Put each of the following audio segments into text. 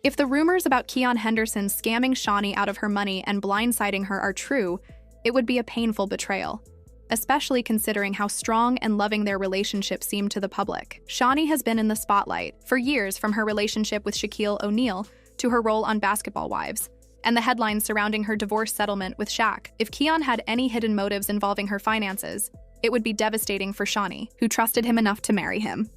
If the rumors about Keion Henderson scamming Shaunie out of her money and blindsiding her are true, it would be a painful betrayal, especially considering how strong and loving their relationship seemed to the public. Shaunie has been in the spotlight for years, from her relationship with Shaunie O'Neal to her role on Basketball Wives, and the headlines surrounding her divorce settlement with Shaq. If Keion had any hidden motives involving her finances, it would be devastating for Shaunie, who trusted him enough to marry him.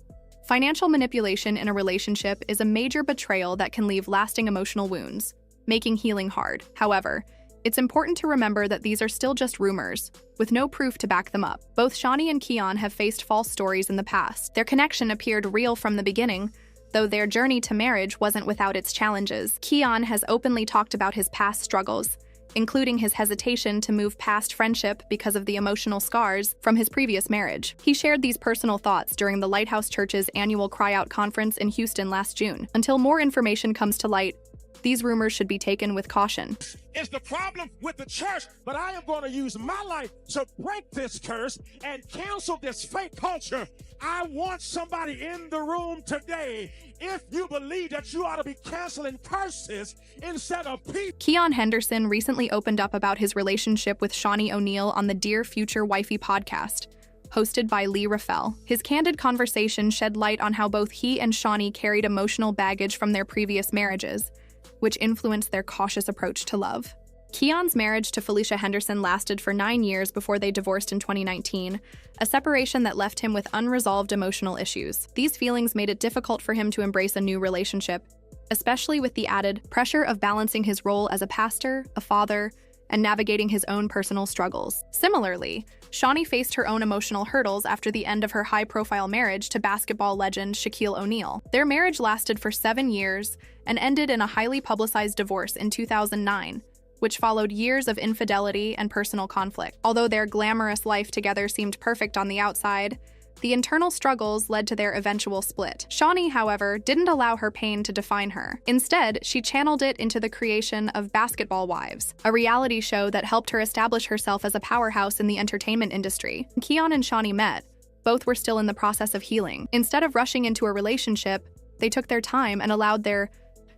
Financial manipulation in a relationship is a major betrayal that can leave lasting emotional wounds, making healing hard. However, it's important to remember that these are still just rumors, with no proof to back them up. Both Shaunie and Keion have faced false stories in the past. Their connection appeared real from the beginning, though their journey to marriage wasn't without its challenges. Keion has openly talked about his past struggles, including his hesitation to move past friendship because of the emotional scars from his previous marriage. He shared these personal thoughts during the Lighthouse Church's annual Cry Out conference in Houston last June. Until more information comes to light, these rumors should be taken with caution. It's the problem with the church, but I am going to use my life to break this curse and cancel this fake culture. I want somebody in the room today, if you believe that you ought to be canceling curses instead of people. Keion Henderson recently opened up about his relationship with Shaunie O'Neal on the Dear Future Wifey podcast, hosted by Lee Raffel. His candid conversation shed light on how both he and Shaunie carried emotional baggage from their previous marriages, which influenced their cautious approach to love. Keion's marriage to Felicia Henderson lasted for 9 years before they divorced in 2019, a separation that left him with unresolved emotional issues. These feelings made it difficult for him to embrace a new relationship, especially with the added pressure of balancing his role as a pastor, a father, and navigating his own personal struggles. Similarly, Shaunie faced her own emotional hurdles after the end of her high-profile marriage to basketball legend Shaunie O'Neal. Their marriage lasted for 7 years and ended in a highly publicized divorce in 2009, which followed years of infidelity and personal conflict. Although their glamorous life together seemed perfect on the outside, the internal struggles led to their eventual split. Shaunie, however, didn't allow her pain to define her. Instead, she channeled it into the creation of Basketball Wives, a reality show that helped her establish herself as a powerhouse in the entertainment industry. When Keion and Shaunie met, both were still in the process of healing. Instead of rushing into a relationship, they took their time and allowed their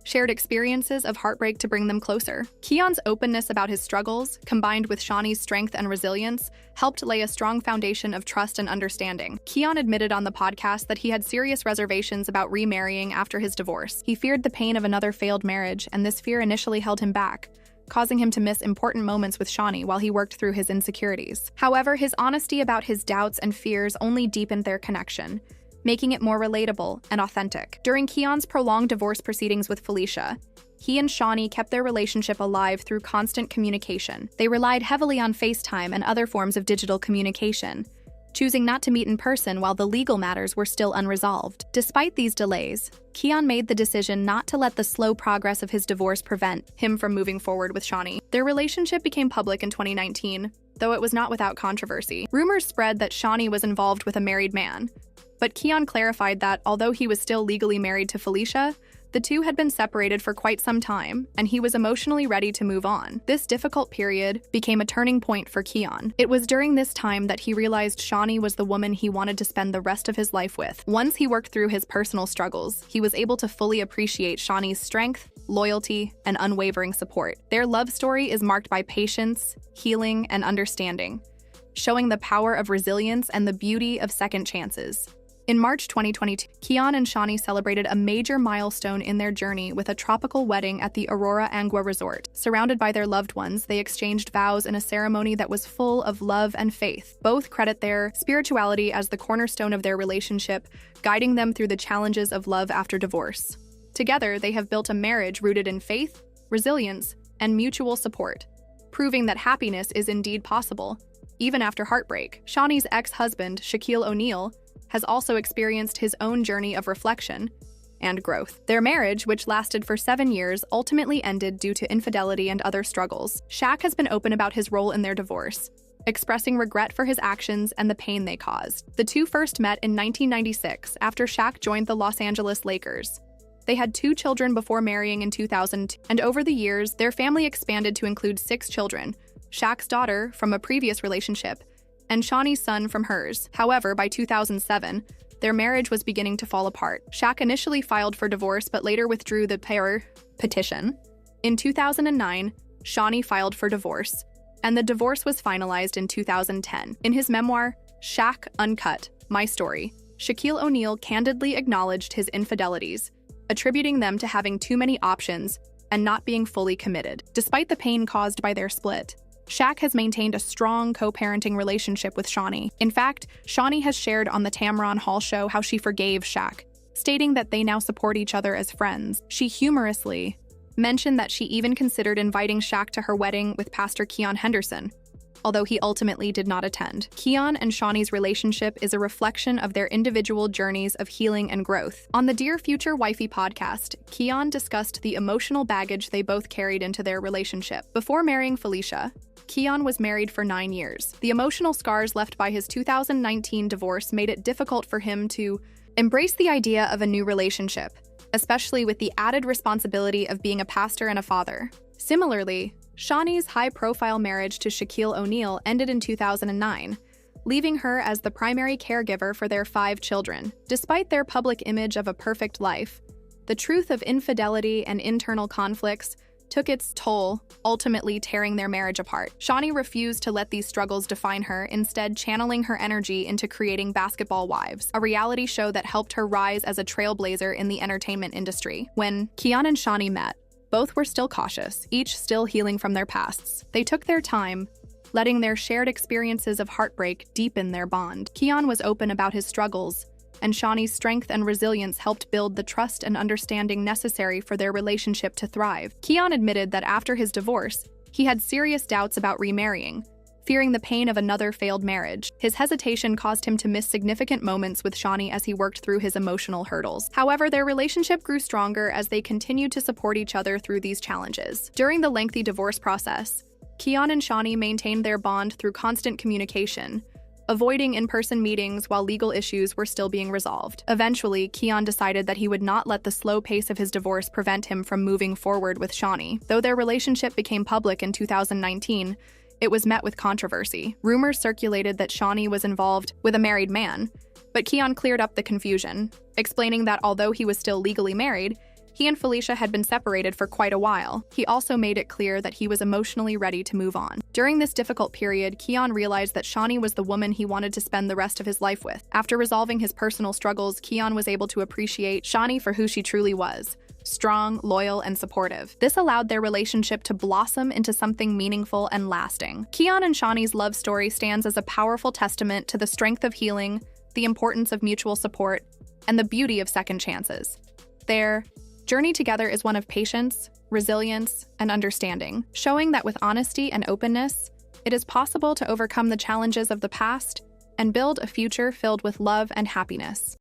shared experiences of heartbreak to bring them closer. Keion's openness about his struggles, combined with Shaunie's strength and resilience, helped lay a strong foundation of trust and understanding. Keion admitted on the podcast that he had serious reservations about remarrying after his divorce. He feared the pain of another failed marriage, and this fear initially held him back, causing him to miss important moments with Shaunie while he worked through his insecurities. However, his honesty about his doubts and fears only deepened their connection, making it more relatable and authentic. During Keion's prolonged divorce proceedings with Felicia, he and Shaunie kept their relationship alive through constant communication. They relied heavily on FaceTime and other forms of digital communication, choosing not to meet in person while the legal matters were still unresolved. Despite these delays, Keion made the decision not to let the slow progress of his divorce prevent him from moving forward with Shaunie. Their relationship became public in 2019, though it was not without controversy. Rumors spread that Shaunie was involved with a married man, but Keion clarified that, although he was still legally married to Felicia, the two had been separated for quite some time, and he was emotionally ready to move on. This difficult period became a turning point for Keion. It was during this time that he realized Shaunie was the woman he wanted to spend the rest of his life with. Once he worked through his personal struggles, he was able to fully appreciate Shaunie's strength, loyalty, and unwavering support. Their love story is marked by patience, healing, and understanding, showing the power of resilience and the beauty of second chances. In March 2022, Keion and Shaunie celebrated a major milestone in their journey with a tropical wedding at the Aurora Angua Resort. Surrounded by their loved ones, they exchanged vows in a ceremony that was full of love and faith. Both credit their spirituality as the cornerstone of their relationship, guiding them through the challenges of love after divorce. Together, they have built a marriage rooted in faith, resilience, and mutual support, proving that happiness is indeed possible, even after heartbreak. Shaunie's ex-husband, Shaunie O'Neal, has also experienced his own journey of reflection and growth. Their marriage, which lasted for 7 years, ultimately ended due to infidelity and other struggles. Shaq has been open about his role in their divorce, expressing regret for his actions and the pain they caused. The two first met in 1996 after Shaq joined the Los Angeles Lakers. They had 2 children before marrying in 2000, and over the years, their family expanded to include 6 children, Shaq's daughter from a previous relationship, and Shaunie's son from hers. However, by 2007, Their marriage was beginning to fall apart. Shaq initially filed for divorce but later withdrew the petition. In 2009, Shaunie filed for divorce, and the divorce was finalized in 2010. In his memoir, Shaq Uncut: My Story, Shaquille O'Neal candidly acknowledged his infidelities, attributing them to having too many options and not being fully committed. Despite the pain caused by their split, Shaq has maintained a strong co-parenting relationship with Shaunie. In fact, Shaunie has shared on the Tamron Hall show how she forgave Shaq, stating that they now support each other as friends. She humorously mentioned that she even considered inviting Shaq to her wedding with Pastor Keion Henderson, although he ultimately did not attend. Keion and Shaunie's relationship is a reflection of their individual journeys of healing and growth. On the Dear Future Wifey podcast, Keion discussed the emotional baggage they both carried into their relationship. Before marrying Felicia, Keion was married for 9 years. The emotional scars left by his 2019 divorce made it difficult for him to embrace the idea of a new relationship, especially with the added responsibility of being a pastor and a father. Similarly, Shaunie's high-profile marriage to Shaquille O'Neal ended in 2009, leaving her as the primary caregiver for their 5 children. Despite their public image of a perfect life, the truth of infidelity and internal conflicts took its toll, ultimately tearing their marriage apart. Shaunie refused to let these struggles define her, instead channeling her energy into creating Basketball Wives, a reality show that helped her rise as a trailblazer in the entertainment industry. When Keion and Shaunie met, both were still cautious, each still healing from their pasts. They took their time, letting their shared experiences of heartbreak deepen their bond. Keion was open about his struggles, and Shaunie's strength and resilience helped build the trust and understanding necessary for their relationship to thrive. Keion admitted that after his divorce, he had serious doubts about remarrying, fearing the pain of another failed marriage. His hesitation caused him to miss significant moments with Shaunie as he worked through his emotional hurdles. However, their relationship grew stronger as they continued to support each other through these challenges. During the lengthy divorce process, Keion and Shaunie maintained their bond through constant communication, avoiding in-person meetings while legal issues were still being resolved. Eventually, Keion decided that he would not let the slow pace of his divorce prevent him from moving forward with Shaunie. Though their relationship became public in 2019, it was met with controversy. Rumors circulated that Shaunie was involved with a married man, but Keion cleared up the confusion, explaining that although he was still legally married, he and Felicia had been separated for quite a while. He also made it clear that he was emotionally ready to move on. During this difficult period, Keion realized that Shaunie was the woman he wanted to spend the rest of his life with. After resolving his personal struggles, Keion was able to appreciate Shaunie for who she truly was: strong, loyal, and supportive. This allowed their relationship to blossom into something meaningful and lasting. Keion and Shaunie's love story stands as a powerful testament to the strength of healing, the importance of mutual support, and the beauty of second chances. Their journey together is one of patience, resilience, and understanding, showing that with honesty and openness, it is possible to overcome the challenges of the past and build a future filled with love and happiness.